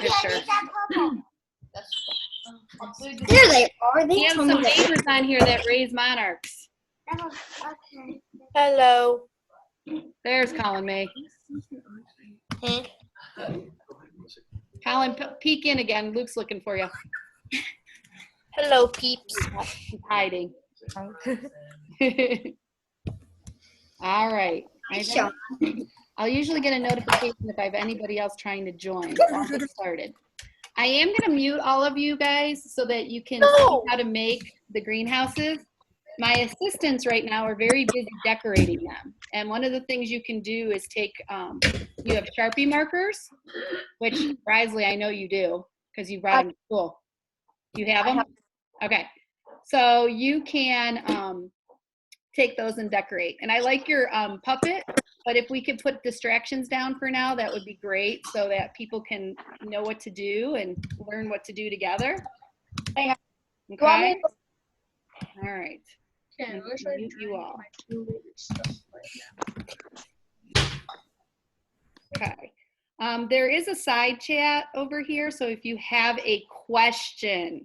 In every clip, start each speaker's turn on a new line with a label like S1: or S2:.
S1: picture.
S2: Here they are.
S1: We
S2: They
S1: have
S2: told
S1: some
S2: me that.
S1: neighbors on here that raise monarchs.
S2: Okay.
S3: Hello.
S1: There's Colin May.
S3: Hmm?
S1: Colin, peek in again. Luke's looking for you.
S3: Hello, peeps.
S1: He's hiding. All right. I'll usually get a notification if I have anybody else trying to join. So I'll get started. I am going to mute all of you guys so that you can see how to make the greenhouses. My assistants right now are very busy decorating them. And one of the things you can do is take, you have Sharpie markers, which Risley, I know you do because you brought them to school. You have them? Okay. So you can take those and decorate. And I like your puppet, but if we could put distractions down for now, that would be great so that people can know what to do and learn what to do together. Okay. All right. Mute you all. Okay. There is a side chat over here, so if you have a question,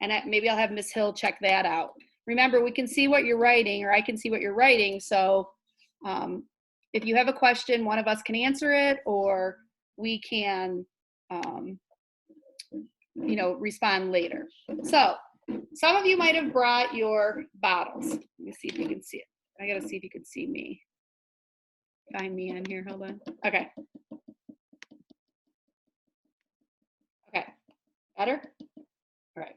S1: and maybe I'll have Ms. Hill check that out. Remember, we can see what you're writing, or I can see what you're writing, so if you have a question, one of us can answer it, or we can, you know, respond later. So, some of you might have brought your bottles. Let me see if you can see it. I gotta see if you can see me. Find me on here, hold on. Okay. Okay, better? All right.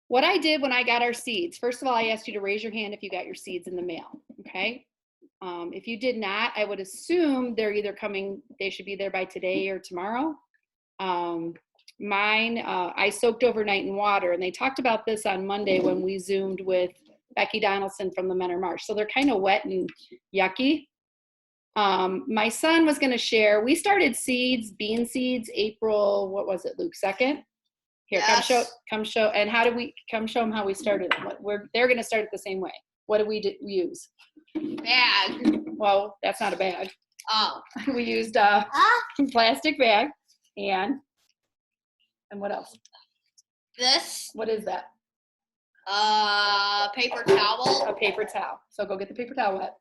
S1: What I did when I got our seeds, first of all, I asked you to raise your hand if you got your seeds in the mail, okay? If you did not, I would assume they're either coming, they should be there by today or tomorrow. Mine, I soaked overnight in water, and they talked about this on Monday when we Zoomed with Becky Donaldson from the Menor Marsh. So they're kind of wet and yucky. My son was going to share, we started seeds, bean seeds, April, what was it, Luke, 2nd? Here,
S3: Yes.
S1: come show, and how did we, come show them how we started. They're going to start it the same way. What did we use?
S3: Bag.
S1: Well, that's not a bag.
S3: Oh.
S1: We used a plastic bag and what else?
S3: This.
S1: What is that?
S3: Paper towel.
S1: A paper towel. So go get the paper towel wet.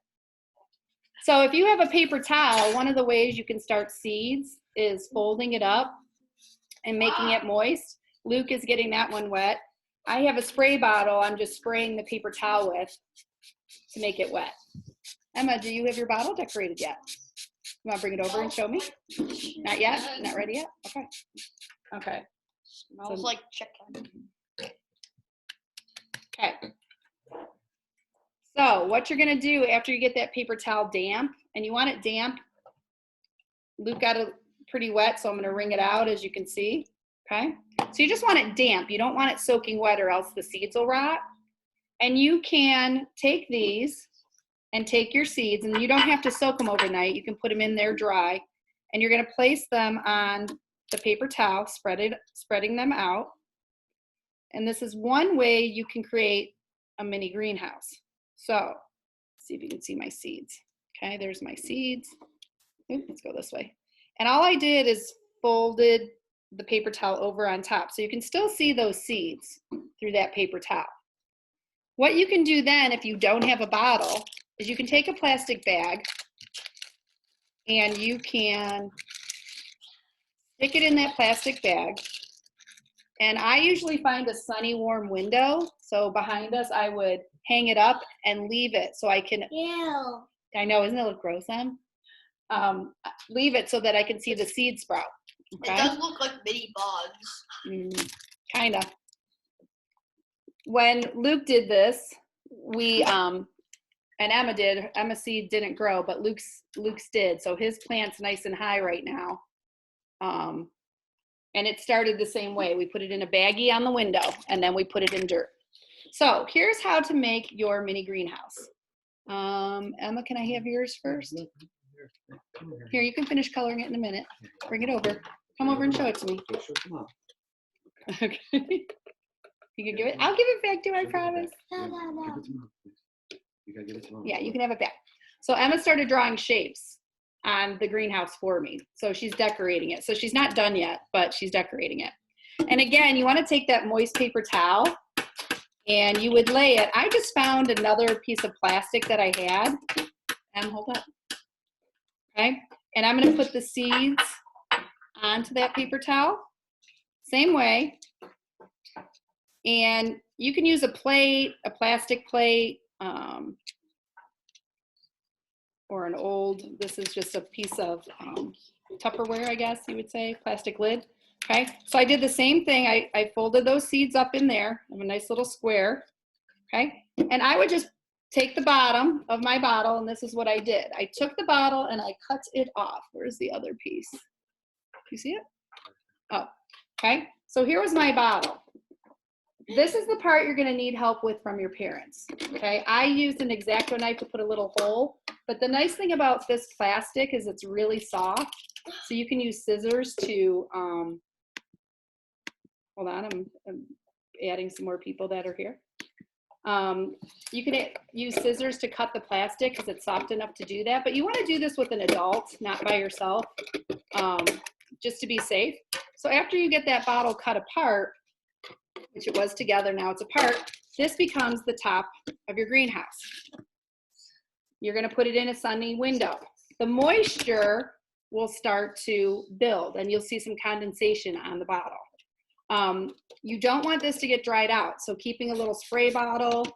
S1: So if you have a paper towel, one of the ways you can start seeds is folding it up and making it moist. Luke is getting that one wet. I have a spray bottle I'm just spraying the paper towel with to make it wet. Emma, do you have your bottle decorated yet? You want to bring it over and show me? Not yet? Not ready yet? Okay. Okay.
S3: Smells like chicken.
S1: Okay. So what you're going to do after you get that paper towel damp, and you want it damp, Luke got it pretty wet, so I'm going to wring it out, as you can see. Okay. So you just want it damp. You don't want it soaking wet or else the seeds will rot. And you can take these and take your seeds, and you don't have to soak them overnight. You can put them in there dry, and you're going to place them on the paper towel, spreading them out. And this is one way you can create a mini greenhouse. So let's see if you can see my seeds. Okay, there's my seeds. Ooh, let's go this way. And all I did is folded the paper towel over on top. So you can still see those seeds through that paper towel. What you can do then, if you don't have a bottle, is you can take a plastic bag and you can stick it in that plastic bag. And I usually find a sunny, warm window. So behind us, I would hang it up and leave it so I can,
S2: Ew.
S1: I know, isn't it look gross, Em? Leave it so that I can see the seed sprout. Okay?
S3: It does look like mini bugs.
S1: Kind of. When Luke did this, we, and Emma seed didn't grow, but Luke's did. So his plant's nice and high right now. And it started the same way. We put it in a baggie on the window, and then we put it in dirt. So here's how to make your mini greenhouse. Emma, can I have yours first? Here, you can finish coloring it in a minute. Bring it over. Come over and show it to me. Okay. You can give it. I'll give it back to you, I promise.
S2: No.
S1: Yeah, you can have it back. So Emma started drawing shapes. on the greenhouse for me. So she's decorating it. So she's not done yet, but she's decorating it. And again, you want to take that moist paper towel and you would lay it. I just found another piece of plastic that I had. Hold up. Okay. And I'm going to put the seeds onto that paper towel. Same way. And you can use a plate, a plastic plate, or an old, this is just a piece of Tupperware, I guess you would say, plastic lid. Okay, so I did the same thing. I folded those seeds up in there. I have a nice little square. Okay, and I would just take the bottom of my bottle, and this is what I did. I took the bottle and I cut it off. Where's the other piece? You see it? Oh, okay. So here was my bottle. This is the part you're gonna need help with from your parents, okay? I used an X-Acto knife to put a little hole, but the nice thing about this plastic is it's really soft, so you can use scissors to, hold on, I'm adding some more people that are here. You can use scissors to cut the plastic because it's soft enough to do that, but you wanna do this with an adult, not by yourself, just to be safe. So after you get that bottle cut apart, which it was together, now it's apart, this becomes the top of your greenhouse. You're gonna put it in a sunny window. The moisture will start to build and you'll see some condensation on the bottle. You don't want this to get dried out, so keeping a little spray bottle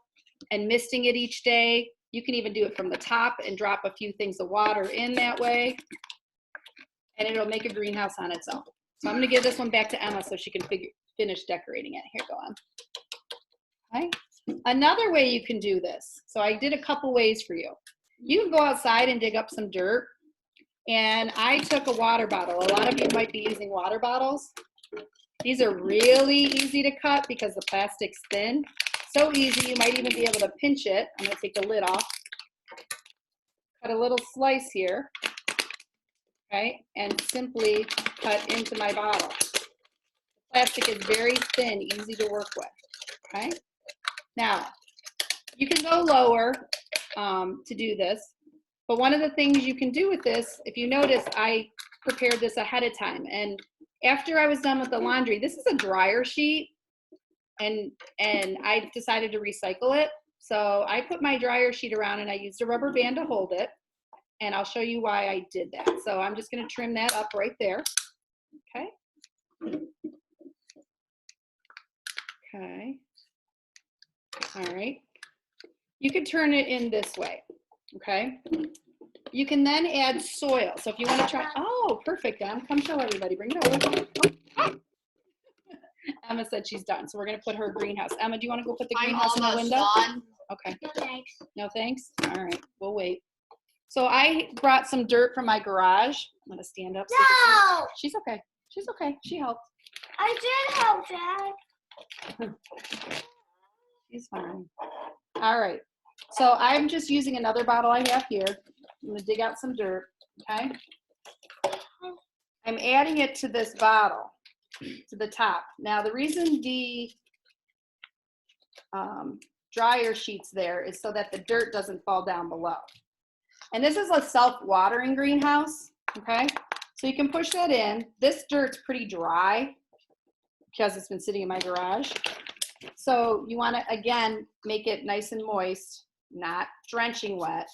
S1: and misting it each day. You can even do it from the top and drop a few things of water in that way, and it'll make a greenhouse on its own. So I'm gonna give this one back to Emma so she can finish decorating it. Here, go on. Okay. Another way you can do this, so I did a couple ways for you. You can go outside and dig up some dirt, and I took a water bottle. A lot of you might be using water bottles. These are really easy to cut because the plastic's thin. So easy, you might even be able to pinch it. I'm gonna take the lid off. Cut a little slice here, okay, and simply cut into my bottle. Plastic is very thin, easy to work with, okay? Now, you can go lower to do this, but one of the things you can do with this, if you notice, I prepared this ahead of time, and after I was done with the laundry, this is a dryer sheet, and I decided to recycle it, so I put my dryer sheet around and I used a rubber band to hold it, and I'll show you why I did that. So I'm just gonna trim that up right there, okay? Okay. All right. You could turn it in this way. Okay. You can then add soil. So if you want to try, oh, perfect. Come show everybody. Bring it over. Oh. Emma said she's done. So we're going to put her greenhouse. Emma, do you want to go put the greenhouse in the window?
S3: Done.
S1: Okay.
S2: No thanks.
S1: No thanks? All right. We'll wait. So I brought some dirt from my garage. I'm going to stand up.
S2: No!
S1: She's okay. She's okay. She helped.
S2: I did help, Dad.
S1: She's fine. All right. So I'm just using another bottle I have here. I'm going to dig out some dirt, okay? I'm adding it to this bottle, to the top. Now, the reason the dryer sheet's there is so that the dirt doesn't fall down below. And this is a self-watering greenhouse, okay? So you can push that in. This dirt's pretty dry because it's been sitting in my garage. So you want to, again, make it nice and moist, not drenching wet.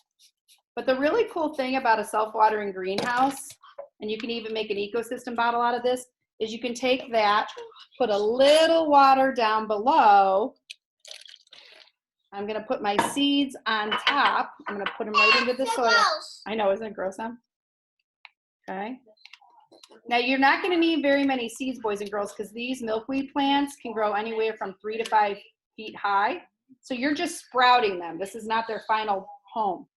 S1: But the really cool thing about a self-watering greenhouse, and you can even make an ecosystem bottle out of this, is you can take that, put a little water down below. I'm going to put my seeds on top. I'm going to put them right into the soil. I know, isn't it gross, huh? Okay. Now, you're not going to need very many seeds, boys and girls, because these milkweed plants can grow anywhere from 3 to 5 feet high. So you're just sprouting them. This is not their final home.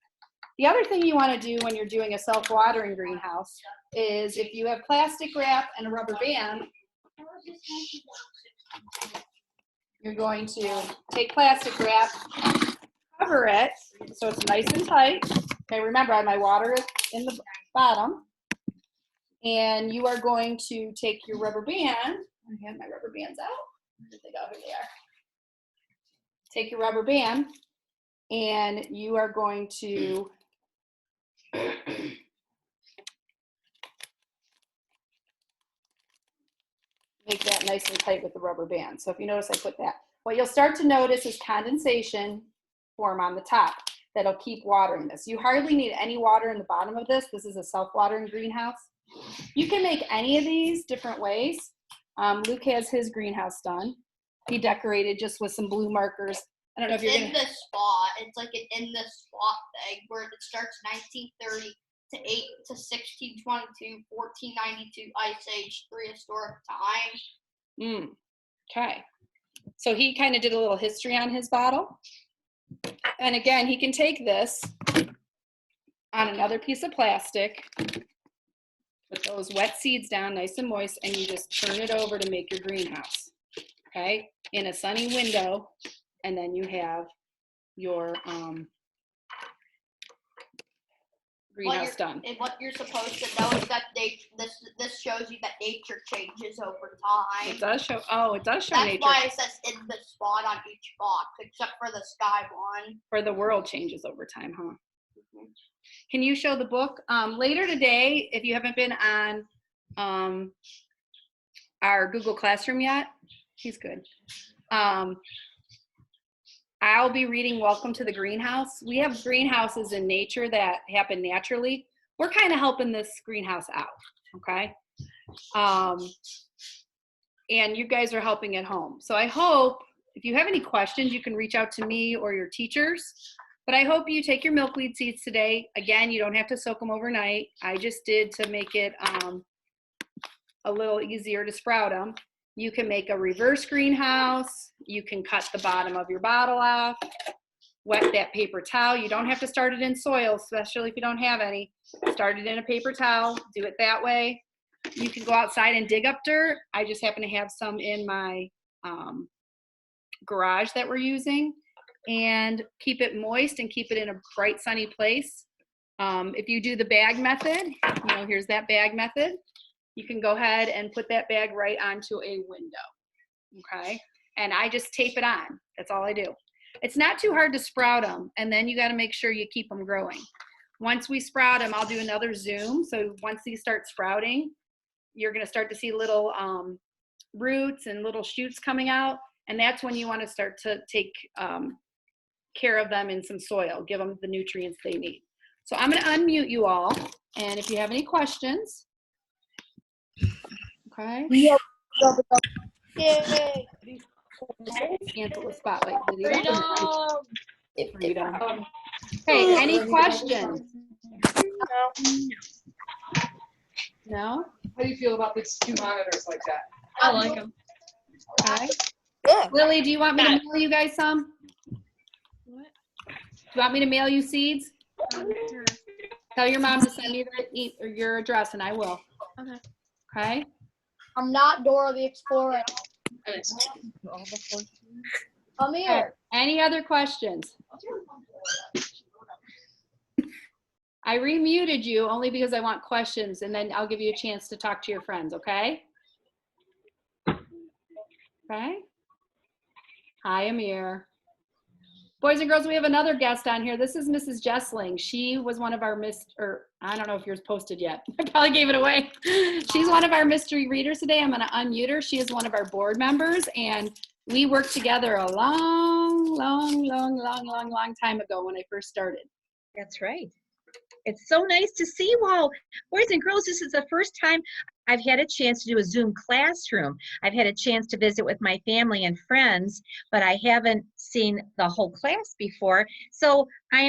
S1: The other thing you want to do when you're doing a self-watering greenhouse is if you have plastic wrap and a rubber band, you're going to take plastic wrap, cover it so it's nice and tight. Okay, remember I have my water in the bottom. And you are going to take your rubber band. I have my rubber bands out. Where did they go? Here they are. Take your rubber band and you are going to make that nice and tight with the rubber band. So if you notice, I put that. What you'll start to notice is condensation form on the top that'll keep watering this. You hardly need any water in the bottom of this. This is a self-watering greenhouse. You can make any of these different ways. Luke has his greenhouse done. He decorated just with some blue markers. I don't know if you're
S3: in this spot. It's like an in this spot thing where it starts 1930 to 8 to 1622, 1492 Ice Age, 3 historic times.
S1: Okay. So he kind of did a little history on his bottle. And again, he can take this on another piece of plastic, put those wet seeds down nice and moist, and you just turn it over to make your greenhouse. Okay, in a sunny window, and then you have your greenhouse done.
S3: And what you're supposed to know is that this shows you that nature changes over time.
S1: It does show. Oh, it does show
S3: That's
S1: nature.
S3: why it says in the spot on each box, except for the sky one.
S1: For the world changes over time, huh? Can you show the book? Later today, if you haven't been on our Google Classroom yet, he's good. I'll be reading Welcome to the Greenhouse. We have greenhouses in nature that happen naturally. We're kind of helping this greenhouse out, okay? And you guys are helping at home. So I hope if you have any questions, you can reach out to me or your teachers. But I hope you take your milkweed seeds today. Again, you don't have to soak them overnight. I just did to make it a little easier to sprout them. You can make a reverse greenhouse. You can cut the bottom of your bottle off, wet that paper towel. You don't have to start it in soil, especially if you don't have any. Start it in a paper towel, do it that way. You can go outside and dig up dirt. I just happen to have some in my garage that we're using, and keep it moist and keep it in a bright sunny place. If you do the bag method, you know, here's that bag method. You can go ahead and put that bag right onto a window, okay? And I just tape it on. That's all I do. It's not too hard to sprout them, and then you gotta make sure you keep them growing. Once we sprout them, I'll do another zoom. So once these start sprouting, you're gonna start to see little roots and little shoots coming out, and that's when you wanna start to take care of them in some soil, give them the nutrients they need. So I'm gonna unmute you all, and if you have any questions, okay.
S2: Yay.
S1: Cancel the spotlight video.
S2: Freedom.
S1: Freedom. Hey, any questions? No?
S4: How do you feel about these two monitors like that?
S3: I like them.
S1: Okay.
S2: Yeah.
S1: Lily, do you want me to mail you guys some?
S3: What?
S1: Do you want me to mail you seeds?
S3: Sure.
S1: Tell your mom to send me your address, and I will.
S3: Okay.
S1: Okay?
S2: I'm not Dora the Explorer. Come here.
S1: Any other questions? I remuted you only because I want questions, and then I'll give you a chance to talk to your friends, okay? Okay? Hi, Amir. Boys and girls, we have another guest on here. This is Mrs. Jessling. She was one of our I don't know if yours posted yet. I probably gave it away. She's one of our mystery readers today. I'm gonna unmute her. She is one of our board members, and we worked together a long time ago when I first started.
S5: That's right. It's so nice to see you all. Boys and girls, this is the first time I've had a chance to do a Zoom classroom. I've had a chance to visit with my family and friends, but I haven't seen the whole class before. So I'm